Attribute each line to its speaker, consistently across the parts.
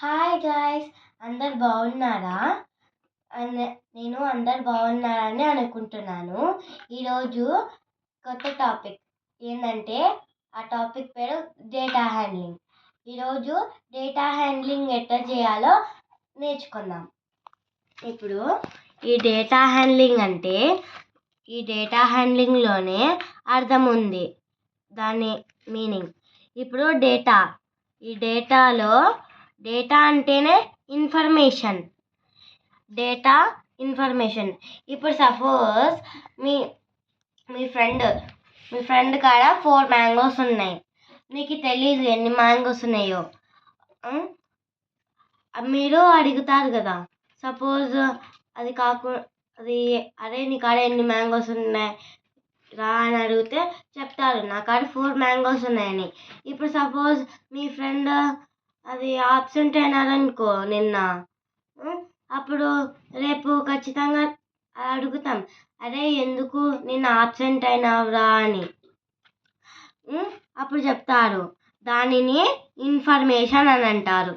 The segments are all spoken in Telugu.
Speaker 1: హాయ్ గాయ్స్, అందరు బాగున్నారా? నేను అందరు బాగున్నారని అనుకుంటున్నాను. ఈరోజు కొత్త టాపిక్ ఏంటంటే ఆ టాపిక్ పేరు డేటా హ్యాండ్లింగ్. ఈరోజు డేటా హ్యాండ్లింగ్ ఎట్లా చేయాలో నేర్చుకుందాం. ఇప్పుడు ఈ డేటా హ్యాండ్లింగ్లోనే అర్థం ఉంది, దాని మీనింగ్. ఇప్పుడు డేటా అంటేనే ఇన్ఫర్మేషన్. ఇప్పుడు సపోజ్ మీ ఫ్రెండ్ కాడ 4 మ్యాంగోస్ ఉన్నాయి. నీకు తెలీదు ఎన్ని మ్యాంగోస్ ఉన్నాయో. మీరు అడుగుతారు కదా, సపోజ్ అరే నీ కాడ ఎన్ని మ్యాంగోస్ ఉన్నాయి రా అని అడిగితే చెప్తారు నా కాడ 4 మ్యాంగోస్ ఉన్నాయని. ఇప్పుడు సపోజ్ మీ ఫ్రెండ్ ఆబ్సెంట్ అయినారనుకో నిన్న, అప్పుడు రేపు ఖచ్చితంగా అడుగుతాం, అరే ఎందుకు నిన్న ఆబ్సెంట్ అయినావురా అని. అప్పుడు చెప్తారు, దానిని ఇన్ఫర్మేషన్ అని అంటారు.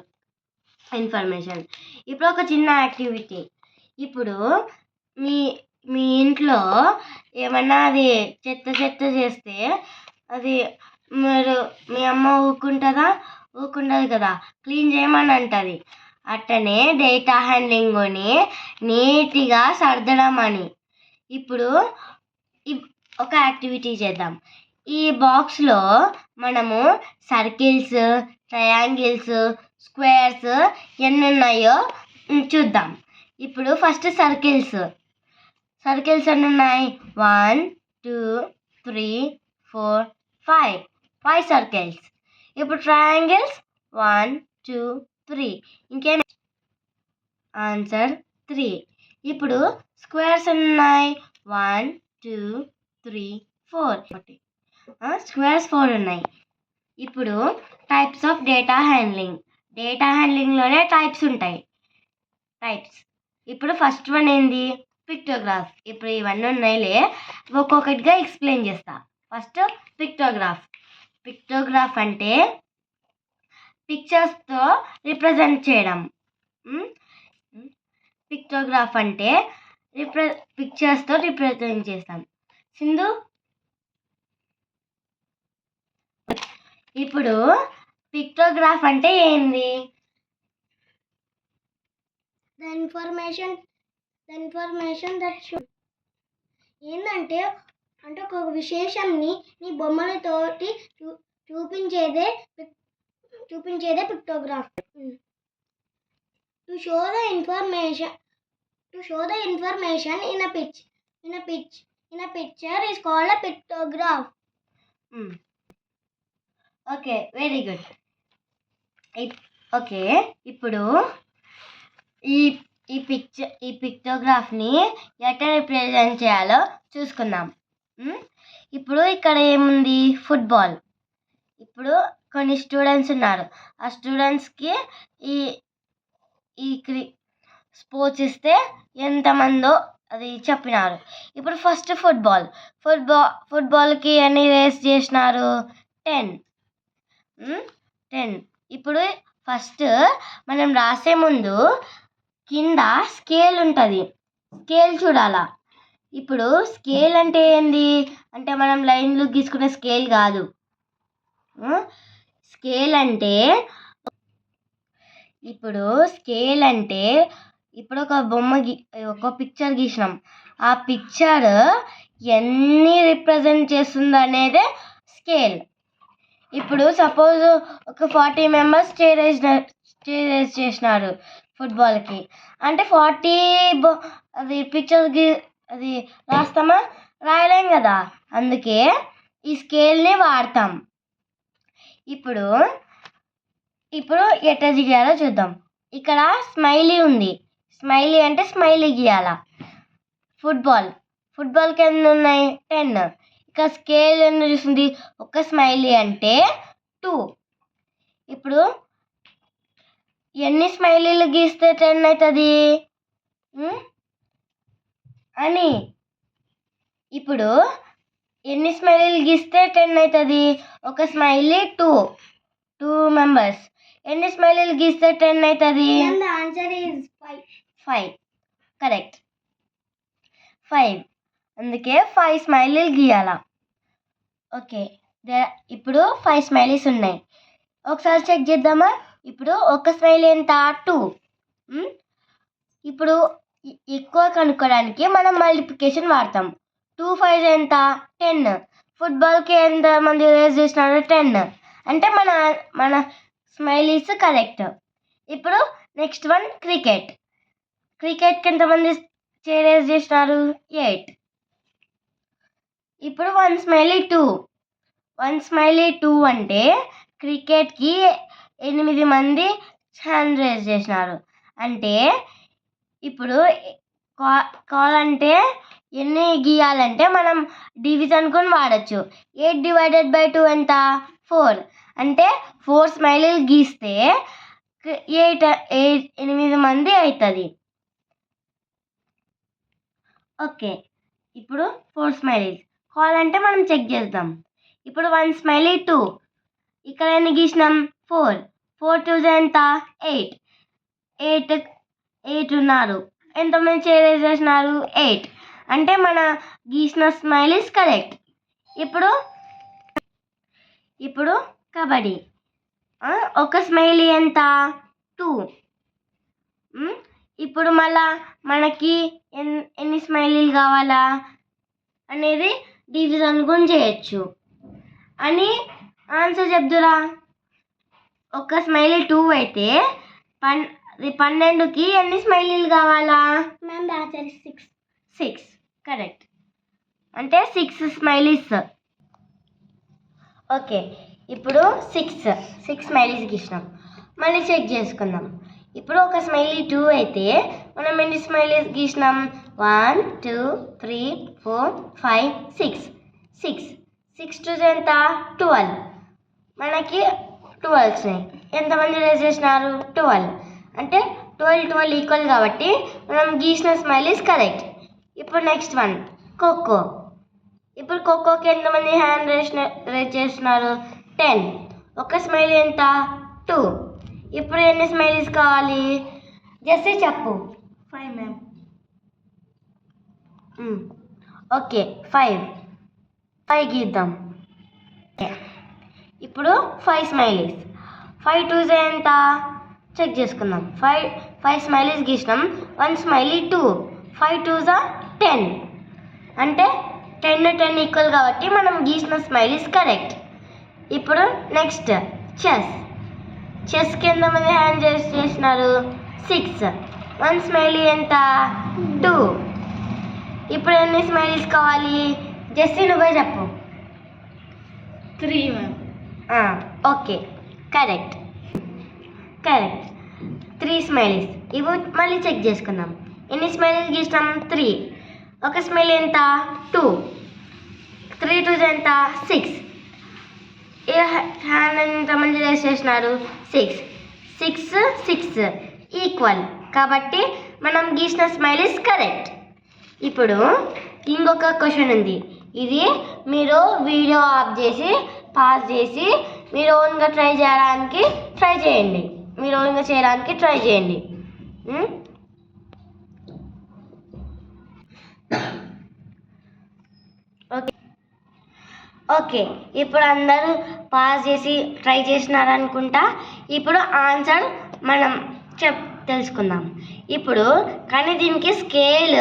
Speaker 1: ఇప్పుడు ఒక చిన్న యాక్టివిటీ. ఇప్పుడు మీ ఇంట్లో ఏమన్నా చెత్త చేస్తే మీ అమ్మ ఊరుకుంటుంది కదా, క్లీన్ చేయమని అంటుంది. అట్టనే డేటా హ్యాండ్లింగ్ని నీట్గా సర్దడం అని. ఇప్పుడు ఒక యాక్టివిటీ చేద్దాం. ఈ బాక్స్లో మనము సర్కిల్స్, ట్రయాంగిల్స్, స్క్వేర్స్ ఎన్ని ఉన్నాయో చూద్దాం. ఇప్పుడు ఫస్ట్ సర్కిల్స్ ఎన్ని ఉన్నాయి? 1 2 3 4 5 సర్కిల్స్. ఇప్పుడు ట్రయాంగిల్స్ 1 2 3. ఇంకేం? ఆన్సర్ 3. ఇప్పుడు స్క్వేర్స్ ఎన్ని ఉన్నాయి? 1 2 3 4. స్క్వేర్స్ 4 ఉన్నాయి. ఇప్పుడు టైప్స్ ఆఫ్ డేటా హ్యాండ్లింగ్లోనే టైప్స్ ఉంటాయి. ఇప్పుడు ఫస్ట్ వన్ ఏంది? పిక్టోగ్రాఫ్. ఇప్పుడు ఇవన్నీ ఉన్నాయిలే, ఒక్కొక్కటిగా ఎక్స్ప్లెయిన్ చేస్తా. ఫస్ట్ పిక్టోగ్రాఫ్ అంటే పిక్చర్స్తో రిప్రజెంట్ చేయడం. పిక్చర్స్తో రిప్రజెంట్ చేస్తాం. సింధు, ఇప్పుడు పిక్టోగ్రాఫ్ అంటే ఏంది?
Speaker 2: The information that should ఏంటంటే ఒక విశేషంని నీ బొమ్మలతోటి చూపించేదే pictograph. To show the information in a picture is called a pictograph.
Speaker 1: Okay, very good. Okay, ఇప్పుడు ఈ పిక్టోగ్రాఫ్ని ఎట్లా రిప్రజెంట్ చేయాలో చూసుకుందాం. ఇప్పుడు ఇక్కడ ఏముంది? ఫుట్బాల్. ఇప్పుడు కొన్ని స్టూడెంట్స్ ఉన్నారు. ఆ స్టూడెంట్స్కి ఈ స్పోర్ట్స్ ఇస్తే ఎంతమందో చెప్పినారు. ఇప్పుడు ఫస్ట్ ఫుట్బాల్కి ఎన్ని రేస్ చేసినారు? 10. ఇప్పుడు ఫస్ట్ మనం రాసే ముందు కింద స్కేల్ ఉంటుంది, స్కేల్ చూడాలా. ఇప్పుడు స్కేల్ అంటే ఏంది అంటే మనం లైన్లు గీసుకునే స్కేల్ కాదు. స్కేల్ అంటే ఇప్పుడు ఒక ఒక పిక్చర్ గీసినాం, ఆ పిక్చర్ ఎన్ని రిప్రజెంట్ చేస్తుందో అనేదే స్కేల్. ఇప్పుడు సపోజ్ ఒక 40 మెంబర్స్ చైర్ రేస్ చేసినారు ఫుట్బాల్కి, అంటే 40 పిక్చర్స్ రాస్తామా? రాయలేం కదా, అందుకే ఈ స్కేల్ని వాడతాం. ఇప్పుడు ఎట్లా గీయాలో చూద్దాం. ఇక్కడ స్మైలీ ఉంది. స్మైలీ అంటే స్మైలీ గీయాలా. ఫుట్బాల్కి ఎన్ని ఉన్నాయి? 10. ఇక స్కేల్ ఎన్ని చూస్తుంది? ఒక స్మైలీ అంటే 2. ఇప్పుడు ఎన్ని స్మైలీలు గీస్తే 10 అవుతుంది అని. ఇప్పుడు ఎన్ని స్మైలీలు గీస్తే 10 అవుతుంది? ఒక స్మైలీ 2 మెంబర్స్. ఎన్ని స్మైలీలు గీస్తే 10 అవుతుంది?
Speaker 2: Ma'am, the answer is 5.
Speaker 1: 5. Correct, 5. అందుకే 5 స్మైలీలు గీయాల. ఓకే, ఇప్పుడు 5 స్మైలీస్ ఉన్నాయి. ఒకసారి చెక్ చేద్దామా? ఇప్పుడు ఒక స్మైలీ ఎంత? 2. ఇప్పుడు ఎక్కువ కనుక్కోవడానికి మనం మల్టిప్లికేషన్ వాడతాం. 2 5 ఎంత? 10. ఫుట్బాల్కి ఎంతమంది రేస్ చేసినారు? 10. అంటే మన స్మైలీస్ కరెక్ట్. ఇప్పుడు నెక్స్ట్ వన్ క్రికెట్కి ఎంతమంది రేస్ చేసినారు? 8. ఇప్పుడు 1 స్మైలీ 2 అంటే క్రికెట్కి 8 మంది హ్యాండ్ రేస్ చేసినారు. అంటే ఇప్పుడు కావాలంటే ఎన్ని గీయాలంటే మనం డివిజన్ కూడా వాడచ్చు. 8/2 ఎంత? 4. అంటే 4 స్మైలీలు గీస్తే 8 మంది అవుతుంది. ఓకే, ఇప్పుడు 4 స్మైలీస్ కావాలంటే మనం చెక్ చేద్దాం. ఇప్పుడు 1 స్మైలీ 2. ఇక్కడ ఎన్ని గీసినాం? 4. 4 2 ఎంత? 8. 8 ఉన్నారు. ఎంతమంది చేరేజ్ చేసినారు? 8. అంటే మన గీసిన స్మైలీస్ కరెక్ట్. ఇప్పుడు కబడ్డీ. ఒక స్మైలీ ఎంత? 2. ఇప్పుడు మళ్ళా మనకి ఎన్ని స్మైలీలు కావాలా అనేది డివిజన్ కూడా చేయొచ్చు. అని ఆన్సర్ చెప్దురా. ఒక స్మైలీ 2 అయితే 12కి ఎన్ని స్మైలీలు కావాలా?
Speaker 2: Ma'am, the answer is 6.
Speaker 1: 6. Correct, అంటే 6 స్మైలీస్. ఓకే, ఇప్పుడు 6 స్మైలీస్ గీసినాం. మళ్ళీ చెక్ చేసుకుందాం. ఇప్పుడు ఒక స్మైలీ 2 అయితే మనం ఎన్ని స్మైలీస్ గీసినాం? 1 2 3 4 5 6. 6 2 ఎంత? 12. మనకి 12 వచ్చినాయి. ఎంతమంది రేస్ చేసినారు? 12. అంటే 12 ఈక్వల్ కాబట్టి మనం గీసిన స్మైలీస్ కరెక్ట్. ఇప్పుడు నెక్స్ట్ వన్ ఖోఖో. ఇప్పుడు ఖోఖోకి ఎంతమంది హ్యాండ్ రేస్ చేస్తున్నారు? 10. ఒక స్మైలీ ఎంత? 2. ఇప్పుడు ఎన్ని స్మైలీస్ కావాలి? జస్ట్ చెప్పు.
Speaker 2: 5, ma'am.
Speaker 1: ఓకే, 5 గీద్దాం. ఇప్పుడు 5 స్మైలీస్. 5 2 ఎంత? చెక్ చేసుకుందాం. 5 స్మైలీస్ గీసినాం. 1 స్మైలీ 2. 5 2 10. అంటే 10 ఈక్వల్ కాబట్టి మనం గీసిన స్మైలీస్ కరెక్ట్. ఇప్పుడు నెక్స్ట్ చెస్కి ఎంతమంది హ్యాండ్ చేసినారు? 6. 1 స్మైలీ ఎంత? 2. ఇప్పుడు ఎన్ని స్మైలీస్ కావాలి? జస్ట్ నువ్వే చెప్పు.
Speaker 2: 3, ma'am.
Speaker 1: Okay, correct. 3 స్మైలీస్. ఇవి మళ్ళీ చెక్ చేసుకుందాం. ఎన్ని స్మైలీస్ గీసినాం? 3. ఒక స్మైలీ ఎంత? 2. 3 2 ఎంత? 6. హ్యాండ్ ఎంతమంది రేస్ చేసినారు? 6 ఈక్వల్ కాబట్టి మనం గీసిన స్మైలీస్ కరెక్ట్. ఇప్పుడు ఇంకొక క్వశ్చన్ ఉంది. ఇది మీరు వీడియో ఆఫ్ చేసి పాజ్ చేసి మీరు ఓన్గా చేయడానికి ట్రై చేయండి. ఓకే, ఇప్పుడు అందరూ పాజ్ చేసి ట్రై చేసినారనుకుంటా. ఇప్పుడు ఆన్సర్ మనం తెలుసుకుందాం. ఇప్పుడు కానీ దీనికి స్కేల్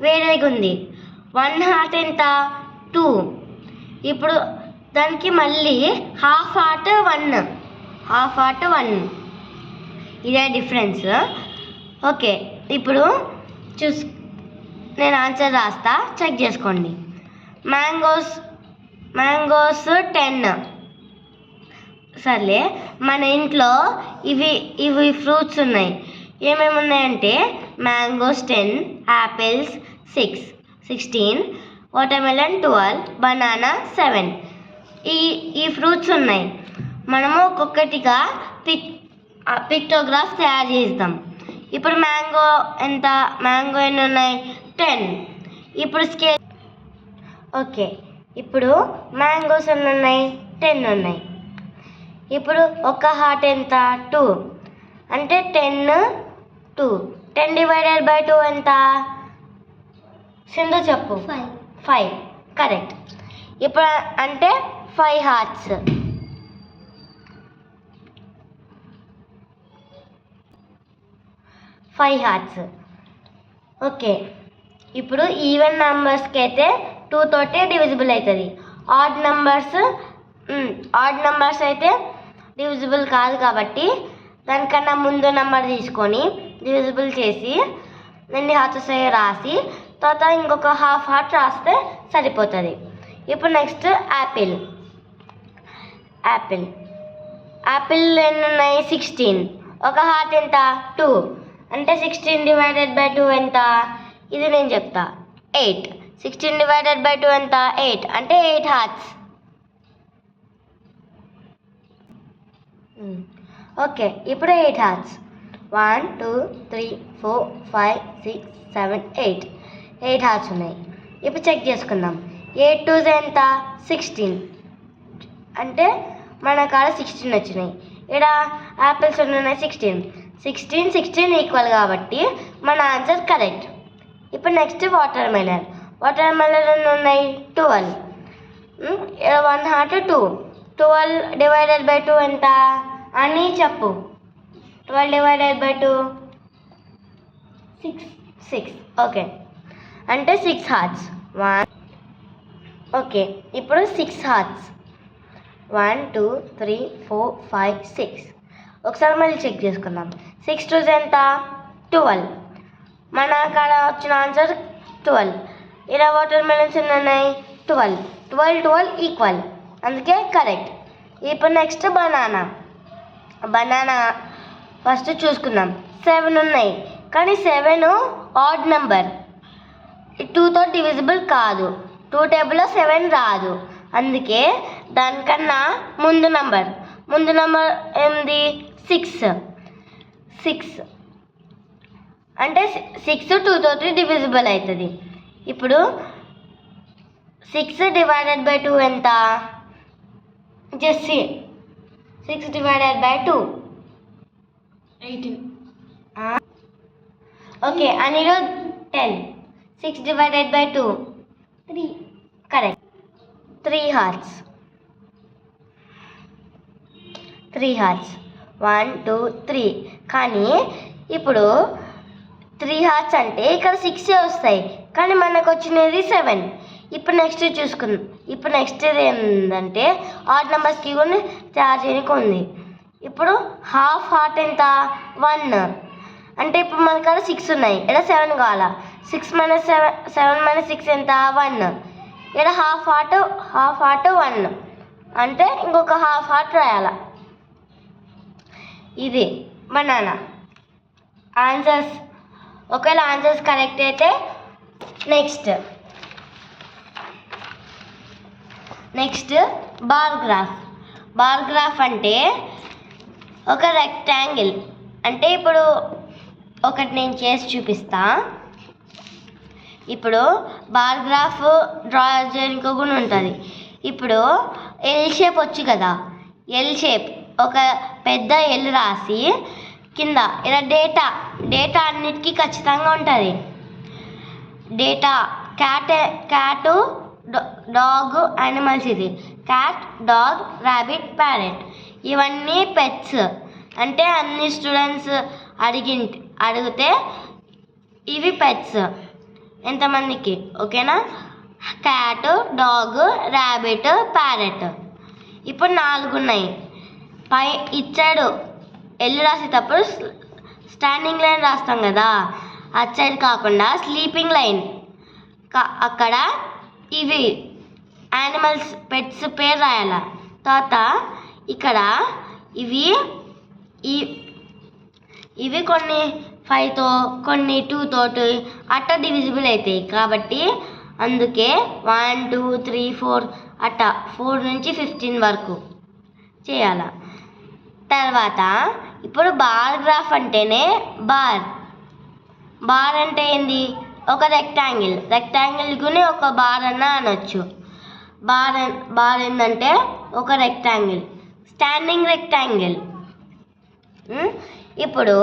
Speaker 1: వేరేగా ఉంది. 1 హార్ట్ ఎంత? 2. ఇప్పుడు దానికి మళ్ళీ హాఫ్ హార్ట్ 1. ఇదే డిఫరెన్స్. ఓకే, ఇప్పుడు నేను ఆన్సర్ రాస్తా, చెక్ చేసుకోండి. మ్యాంగోస్ 10. సర్లే, మన ఇంట్లో ఇవి ఫ్రూట్స్ ఉన్నాయి. ఏమేమి ఉన్నాయంటే మ్యాంగోస్ 10, యాపిల్స్ 16, వాటర్మెలన్ 12, బనానా 7. ఈ ఫ్రూట్స్ ఉన్నాయి. మనము ఒక్కొక్కటిగా పిక్టోగ్రాఫ్ తయారు చేద్దాం. ఇప్పుడు మ్యాంగో ఎన్ని ఉన్నాయి? 10. ఇప్పుడు స్కేల్. ఓకే, ఇప్పుడు మ్యాంగోస్ ఎన్ని ఉన్నాయి? 10 ఉన్నాయి. ఇప్పుడు ఒక హార్ట్ ఎంత? 2. అంటే 10, 2. 10 డివైడెడ్ బై 2 ఎంత? సింధు చెప్పు. 5. కరెక్ట్. ఇప్పుడు అంటే 5 హార్ట్స్. ఓకే. ఇప్పుడు ఈవెన్ నెంబర్స్కి అయితే 2 తోటి డివిజిబుల్ అవుతుంది. ఆడ్ నెంబర్స్ అయితే డివిజిబుల్ కాదు కాబట్టి దానికన్నా ముందు నెంబర్ తీసుకొని డివిజిబుల్ చేసి ఎన్ని హార్ట్స్ వస్తాయో రాసి తర్వాత ఇంకొక హాఫ్ హార్ట్ రాస్తే సరిపోతుంది. ఇప్పుడు నెక్స్ట్ యాపిల్ ఎన్ని ఉన్నాయి? 16. ఒక హార్ట్ ఎంత? 2. అంటే 16 డివైడెడ్ బై 2 ఎంత? ఇది నేను చెప్తా. 8. 16 డివైడెడ్ బై 2 ఎంత? 8. అంటే 8 హార్ట్స్. ఓకే. ఇప్పుడు 8 హార్ట్స్. 1 2 3 4 5 6 7 8 హార్ట్స్ ఉన్నాయి. ఇప్పుడు చెక్ చేసుకుందాం. 8 2s ఎంత? 16. అంటే మన కాడ 16 వచ్చినాయి. ఇక్కడ యాపిల్స్ ఉన్నాయి 16 ఈక్వల్ కాబట్టి మన ఆన్సర్ కరెక్ట్. ఇప్పుడు నెక్స్ట్ వాటర్ మెలన్ ఎన్ని ఉన్నాయి? 12. 1 హార్ట్ 2. 12 డివైడెడ్ బై 2 ఎంత అని చెప్పు. 12 డివైడెడ్ బై 2 6. ఓకే. అంటే 6 హార్ట్స్. ఓకే. ఇప్పుడు 6 హార్ట్స్. 1 2 3 4 5 6. ఒకసారి మళ్ళీ చెక్ చేసుకుందాం. 6 2s ఎంత? 12. మన కాడ వచ్చిన ఆన్సర్ 12. ఇలా వాటర్ మెలన్స్ ఎన్ని ఉన్నాయి? 12 ఈక్వల్, అందుకే కరెక్ట్. ఇప్పుడు నెక్స్ట్ బనానా ఫస్ట్ చూసుకుందాం. 7 ఉన్నాయి కానీ 7 ఆడ్ నెంబర్, 2తో డివిజిబుల్ కాదు. 2 టేబుల్లో 7 రాదు. అందుకే దానికన్నా ముందు నెంబర్ ఏంది? 6. అంటే 6 2 తోటి డివిజిబుల్ అవుతుంది. ఇప్పుడు 6 డివైడెడ్ బై 2 ఎంత? Just 6 divided by 2 18. Okay. Anirudh 10. 6 divided by 2 3. Correct. 3 hearts. 1 2 3. కానీ ఇప్పుడు 3 హార్ట్స్ అంటే ఇక్కడ 6 వస్తాయి కానీ మనకు వచ్చినది 7. ఇప్పుడు నెక్స్ట్ చూసుకుందాం. ఇప్పుడు నెక్స్ట్ ఏంటంటే ఆడ్ నెంబర్స్కి కూడా తయారు చేయడానికి ఉంది. ఇప్పుడు హాఫ్ హార్ట్ ఎంత? 1. అంటే ఇప్పుడు మన కాడ 6 ఉన్నాయి, ఇక్కడ 7 కావాలా. 6 - 7 - 6 ఎంత? 1. ఇక్కడ హాఫ్ హార్ట్ 1 అంటే ఇంకొక హాఫ్ హార్ట్ రాయాల. ఇది బనానా ఆన్సర్స్. ఒకవేళ ఆన్సర్స్ కరెక్ట్ అయితే నెక్స్ట్ బార్ గ్రాఫ్ అంటే ఒక రెక్టాంగిల్. అంటే ఇప్పుడు ఒకటి నేను చేసి చూపిస్తా. ఇప్పుడు బార్ గ్రాఫ్ డ్రా చేయడానికి కూడా ఉంటుంది. ఇప్పుడు ఎల్ షేప్ వచ్చు కదా, ఎల్ షేప్ ఒక పెద్ద ఎల్ రాసి కింద ఇలా డేటా అన్నిటికీ ఖచ్చితంగా ఉంటుంది. Data క్యాటు dog animals. ఇది క్యాట్, డాగ్, ర్యాబిట్, ప్యారెట్ ఇవన్నీ పెట్స్. అంటే అన్ని స్టూడెంట్స్ అడిగితే ఇవి పెట్స్ ఎంతమందికి? ఓకేనా? Cat, dog, rabbit, parrot. ఇప్పుడు 4 ఉన్నాయి. పై ఇచ్చాడు ఎల్లు రాసేటప్పుడు స్టాండింగ్ లైన్ రాస్తాం కదా, అటు సైడ్ కాకుండా స్లీపింగ్ లైన్. అక్కడ ఇవి యానిమల్స్ పెట్స్ పేరు రాయాల. తర్వాత ఇక్కడ ఇవి కొన్ని 5తో కొన్ని 2 తోటి అట్ట డివిజిబుల్ అవుతాయి కాబట్టి అందుకే 1 2 3 4 అట్ట 4 నుంచి 15 వరకు చేయాల. తర్వాత ఇప్పుడు బార్ గ్రాఫ్ అంటేనే బార్ అంటే ఏంది? ఒక రెక్టాంగిల్ని ఒక బార్ అన్న అనొచ్చు. బార్ ఏంటంటే ఒక రెక్టాంగిల్. Standing rectangle. ఇప్పుడు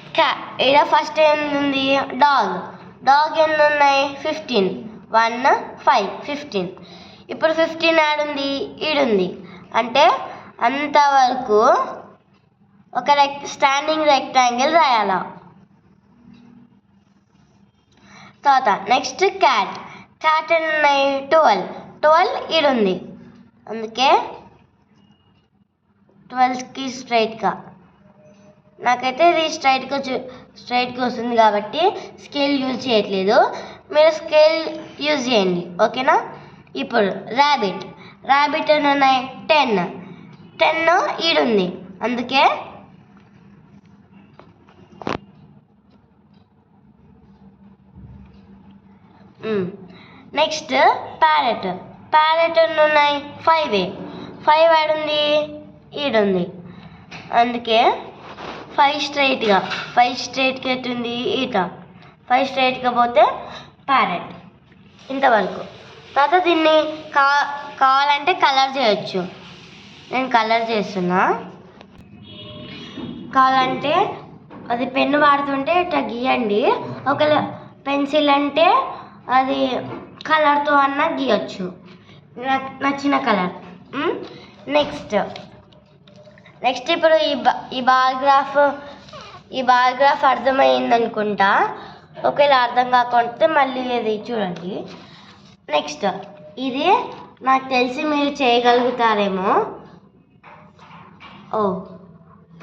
Speaker 1: ఇక్కడ ఫస్ట్ ఏంది డాగ్ ఎన్ని ఉన్నాయి 15 1 5 15. ఇప్పుడు 15 ఆడుంది ఈడుంది అంటే అంతవరకు ఒక స్టాండింగ్ రెక్టాంగిల్ రాయాలా. తర్వాత నెక్స్ట్ క్యాట్ ఎన్ని ఉన్నాయి 12 ఈడుంది అందుకే 12కి స్ట్రైట్గా. నాకైతే ఇది స్ట్రైట్గా వస్తుంది కాబట్టి స్కేల్ యూజ్ చేయట్లేదు, మీరు స్కేల్ యూజ్ చేయండి ఓకేనా. ఇప్పుడు ర్యాబిట్ ఎన్ని ఉన్నాయి 10 ఈడుంది అందుకే నెక్స్ట్ ప్యారెట్ ఎన్ని ఉన్నాయి 5 ఆడుంది ఈడుంది అందుకే 5 స్ట్రైట్గా ఎట్టుంది ఈట 5 స్ట్రైట్గా పోతే ప్యారెట్. ఇంతవరకు. తర్వాత దీన్ని కావాలంటే కలర్ చేయొచ్చు. నేను కలర్ చేస్తున్నా. కావాలంటే అది పెన్ను వాడుతుంటే ఇట్లా గీయండి, ఒకవేళ పెన్సిల్ అంటే అది కలర్తో అన్నా గీయచ్చు నచ్చిన కలర్. నెక్స్ట్ ఇప్పుడు ఈ బార్ గ్రాఫ్ అర్థమైంది అనుకుంటా. ఒకవేళ అర్థం కాకపోతే మళ్ళీ ఇది చూడండి. నెక్స్ట్ ఇది నాకు తెలిసి మీరు చేయగలుగుతారేమో.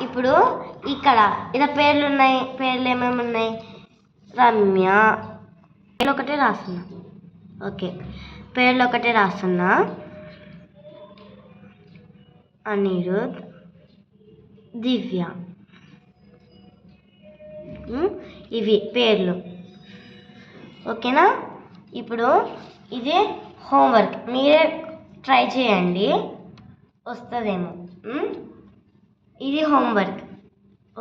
Speaker 1: ఇప్పుడు ఇక్కడ పేర్లు ఏమేమి ఉన్నాయి రమ్య పేర్లు ఒకటే రాస్తున్నా. ఓకే పేర్లు ఒకటే రాస్తున్నా. అనిరుద్ దివ్య ఇవి పేర్లు ఓకేనా. ఇప్పుడు ఇది హోంవర్క్, మీరే ట్రై చేయండి వస్తుందేమో. ఇది హోంవర్క్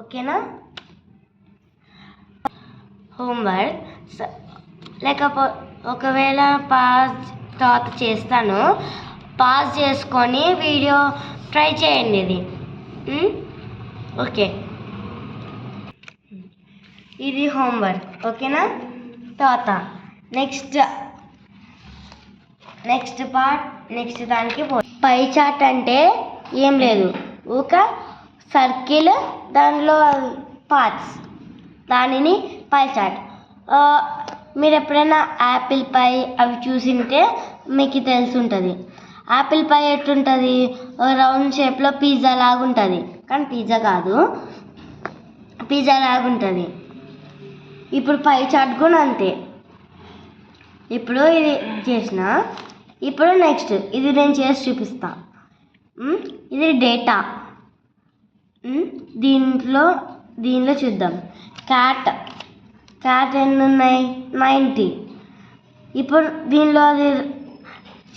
Speaker 1: ఓకేనా. హోంవర్క్ ఒకవేళ తర్వాత చేస్తాను, పాజ్ చేసుకొని వీడియో ట్రై చేయండి ఇది ఓకే. ఇది హోంవర్క్ ఓకేనా. తర్వాత నెక్స్ట్ దానికి పై చార్ట్ అంటే ఏం లేదు, ఒక సర్కిల్ దానిలో పార్ట్స్, దానిని పై చార్ట్. మీరు ఎప్పుడైనా యాపిల్ పై అవి చూసింటే మీకు తెలిసి ఉంటుంది. యాపిల్ పై ఎట్లుంటుంది, రౌండ్ షేప్లో పిజ్జా లాగా ఉంటుంది, కానీ పిజ్జా కాదు, పిజ్జా లాగా ఉంటుంది. ఇప్పుడు పై చార్ట్ కూడా అంతే. ఇప్పుడు ఇది చేసిన, ఇప్పుడు నెక్స్ట్ ఇది నేను చేసి చూపిస్తా. ఇది డేటా. దీనిలో చూద్దాం. క్యాట్ ఎన్ని ఉన్నాయి 90. ఇప్పుడు దీనిలో అది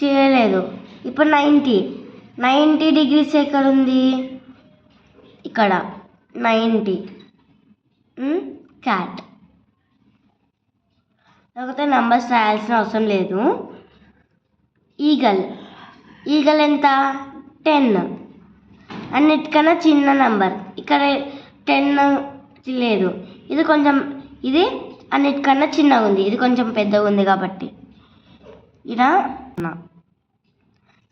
Speaker 1: చేయలేదు. ఇప్పుడు 90 డిగ్రీస్ ఎక్కడ ఉంది, ఇక్కడ 90 క్యాట్. లేకపోతే నెంబర్స్ రాయాల్సిన అవసరం లేదు. ఈగల్ ఎంత 10, అన్నిటికన్నా చిన్న నెంబర్. ఇక్కడ 10 లేదు, ఇది అన్నిటికన్నా చిన్నగా ఉంది, ఇది కొంచెం పెద్దగా ఉంది కాబట్టి ఇలా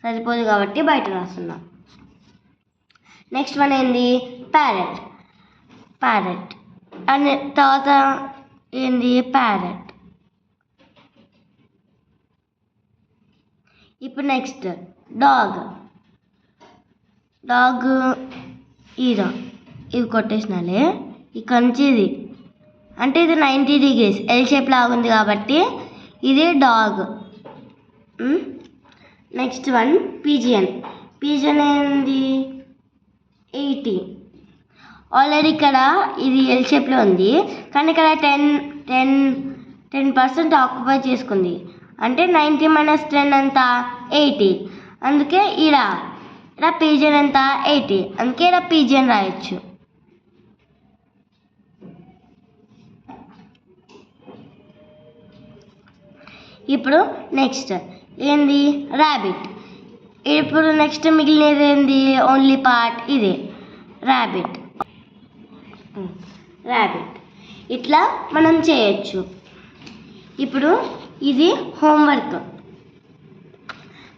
Speaker 1: సరిపోదు కాబట్టి బయట రాస్తున్నా. నెక్స్ట్ వన్ ఏంది ప్యారెట్ అని, తర్వాత ఏంది ప్యారెట్. ఇప్పుడు నెక్స్ట్ డాగ్ ఇవి కొట్టేసినాలే. ఇక్కడ నుంచి ఇది అంటే ఇది 90 డిగ్రీస్ ఎల్ షేప్ లాగా ఉంది కాబట్టి ఇది డాగ్. నెక్స్ట్ వన్ పిజియన్ ఏంది 80. ఆల్రెడీ ఇక్కడ ఇది ఎల్ షేప్లో ఉంది, కానీ ఇక్కడ 10% ఆక్యుపై చేసుకుంది, అంటే 90 - 10 ఎంత 80. అందుకే ఇక్కడ పిజియన్ ఎంత 80, అందుకే ఇక్కడ పిజియన్ రాయొచ్చు. ఇప్పుడు నెక్స్ట్ ఏంది ర్యాబిట్. ఇప్పుడు నెక్స్ట్ మిగిలినది ఏంది, ఓన్లీ పార్ట్ ఇది ర్యాబిట్. ఇట్లా మనం చేయొచ్చు. ఇప్పుడు ఇది హోంవర్క్,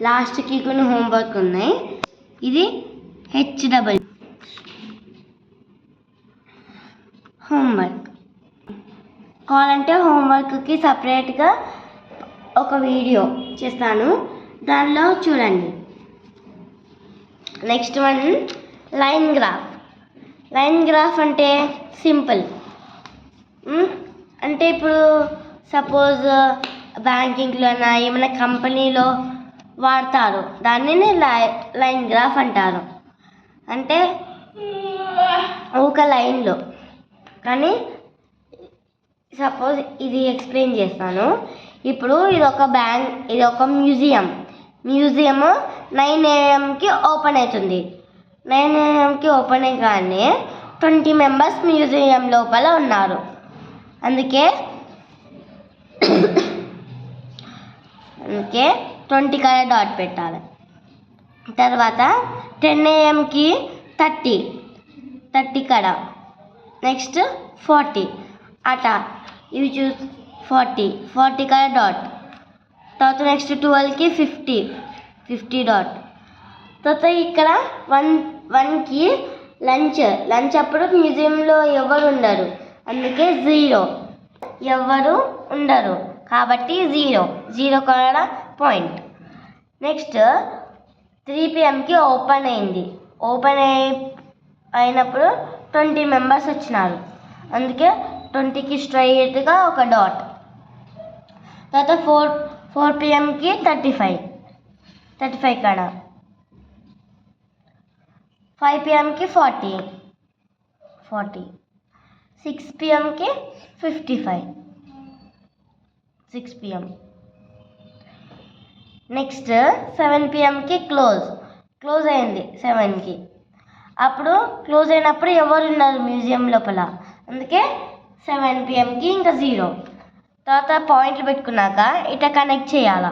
Speaker 1: లాస్ట్కి కొన్ని హోంవర్క్ ఉన్నాయి. ఇది HW హోంవర్క్. కావాలంటే హోంవర్క్కి సపరేట్గా ఒక వీడియో చేస్తాను, దానిలో చూడండి. నెక్స్ట్ వన్ లైన్ గ్రాఫ్ అంటే సింపుల్. అంటే ఇప్పుడు సపోజ్ బ్యాంకింగ్లోనా ఏమైనా కంపెనీలో వాడతారు, దాన్ని లైన్ గ్రాఫ్ అంటారు. అంటే ఒక లైన్లో. కానీ సపోజ్ ఇది ఎక్స్ప్లెయిన్ చేస్తాను. ఇప్పుడు ఇది ఒక మ్యూజియం 9 AM ఓపెన్ అవుతుంది. 9 AM ఓపెన్ అయ్యగానే 20 మెంబర్స్ మ్యూజియం లోపల ఉన్నారు. అందుకే 20 కలర్ డాట్ పెట్టాలి. తర్వాత 10 AM 30 కడ, నెక్స్ట్ 40 అట, ఇవి 40 కలర్ డాట్. తర్వాత నెక్స్ట్ 12 50 డాట్. తర్వాత ఇక్కడ 1 లంచ్ అప్పుడు మ్యూజియంలో ఎవరు ఉండరు, అందుకే 0. ఎవరు ఉండరు కాబట్టి 0 colour point. Next 3 PM open అయినప్పుడు 20 మెంబర్స్ వచ్చినారు, అందుకే 20కి స్ట్రైట్గా ఒక డాట్. తర్వాత 4 PM 35 కాడ, 5 PM 40, 6 PM 55, 6 PM. Next 7 PM close అయింది 7కి. అప్పుడు క్లోజ్ అయినప్పుడు ఎవరు ఉన్నారు మ్యూజియం లోపల, అందుకే 7 PM ఇంకా 0. తర్వాత పాయింట్లు పెట్టుకున్నాక ఇట్లా కనెక్ట్ చేయాలా,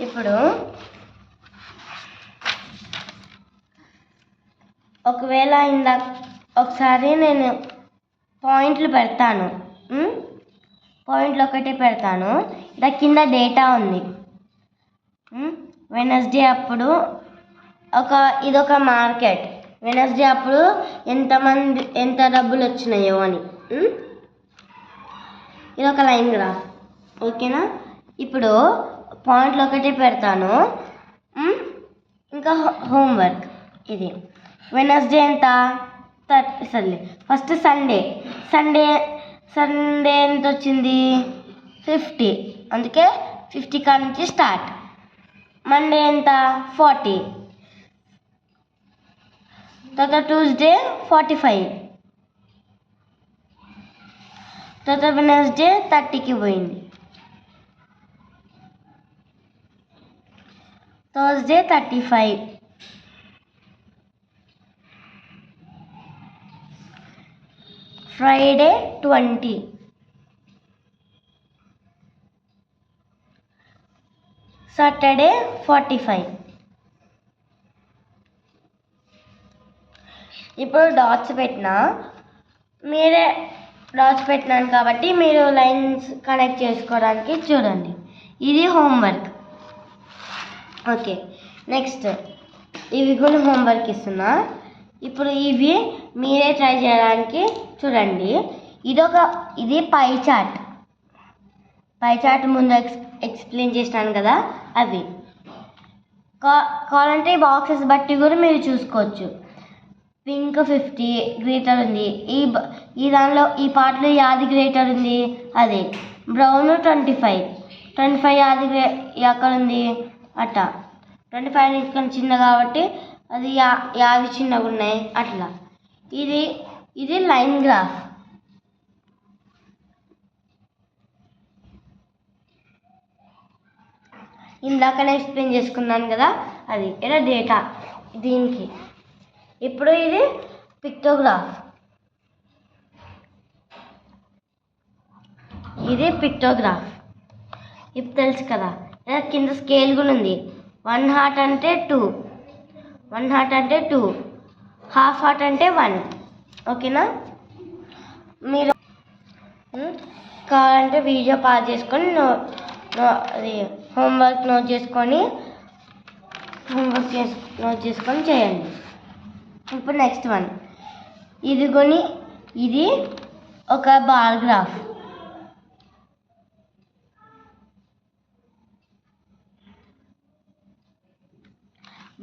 Speaker 1: ఇప్పుడు ఒకవేళ ఒకసారి నేను పాయింట్లు పెడతాను, పాయింట్లు ఒకటి పెడతాను. ఇలా కింద డేటా ఉంది. వెనస్డే అప్పుడు ఇదొక మార్కెట్. వెనస్డే అప్పుడు ఎంత డబ్బులు వచ్చినాయో అని. ఇదొక లైన్ గ్రాఫ్, ఓకేనా. ఇప్పుడు పాయింట్లు ఒకటి పెడతాను. ఇంకా హోంవర్క్ ఇది వెనస్డే ఎంత, ఫస్ట్ సండే ఎంత వచ్చింది 50, అందుకే 50 కాడ నుంచి స్టార్ట్. మండే ఎంత 40, తర్వాత ట్యూస్డే 45, తర్వాత వెనస్డే 30కి పోయింది, థర్స్డే 35, ఫ్రైడే 20, సాటర్డే 45. ఇప్పుడు డాట్స్ పెట్టినాను కాబట్టి మీరు లైన్స్ కనెక్ట్ చేసుకోవడానికి చూడండి. ఇది హోంవర్క్, ఓకే. నెక్స్ట్ ఇవి కూడా హోంవర్క్ ఇస్తున్నా. ఇప్పుడు ఇవి మీరే ట్రై చేయడానికి చూడండి. ఇది పై చార్ట్ ముందు ఎక్స్ప్లెయిన్ చేసినాను కదా, అవి కావాలంటే బాక్సెస్ బట్టి కూడా మీరు చూసుకోవచ్చు. పింక్ 50 గ్రేటర్ ఉంది, ఈ దానిలో ఈ పార్ట్లో యాది గ్రేటర్ ఉంది, అది బ్రౌన్ 25 యాది ఎక్కడ ఉంది అట్ట. 25 నుంచి కొంచెం చిన్న కాబట్టి అది యాది చిన్నగా ఉన్నాయి అట్లా. ఇది లైన్ గ్రాఫ్. ఇందాకనే ఎక్స్ప్లెయిన్ చేసుకున్నాను కదా, అది ఇలా డేటా దీనికి. ఇప్పుడు ఇది పిక్టోగ్రాఫ్. ఇది పిక్టోగ్రాఫ్. ఇప్పుడు తెలుసు కదా. కింద స్కేల్ కూడా ఉంది. 1 హార్ట్ అంటే 2, 1 హార్ట్ అంటే 2, హాఫ్ హార్ట్ అంటే 1. ఓకేనా? మీరు కావాలంటే వీడియో పాజ్ చేసుకొని అది హోంవర్క్ నోట్ చేసుకొని చేయండి. ఇప్పుడు నెక్స్ట్ వన్. ఇది ఒక బార్ గ్రాఫ్.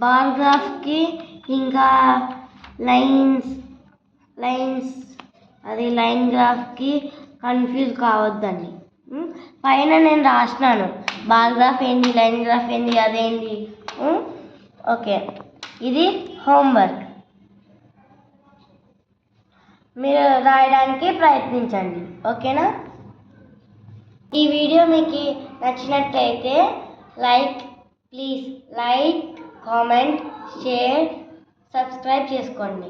Speaker 1: బార్ గ్రాఫ్కి ఇంకా లైన్స్ అది లైన్ గ్రాఫ్కి కన్ఫ్యూజ్ కావద్దండి. పైన నేను రాసినాను బార్ గ్రాఫ్ ఏంటి, లైన్ గ్రాఫ్ ఏంటి, అదేంటి. ఓకే, ఇది హోంవర్క్. మీరు రాయడానికి ప్రయత్నించండి. ఓకేనా? ఈ వీడియో మీకు నచ్చినట్టయితే please like, comment, share, subscribe చేసుకోండి.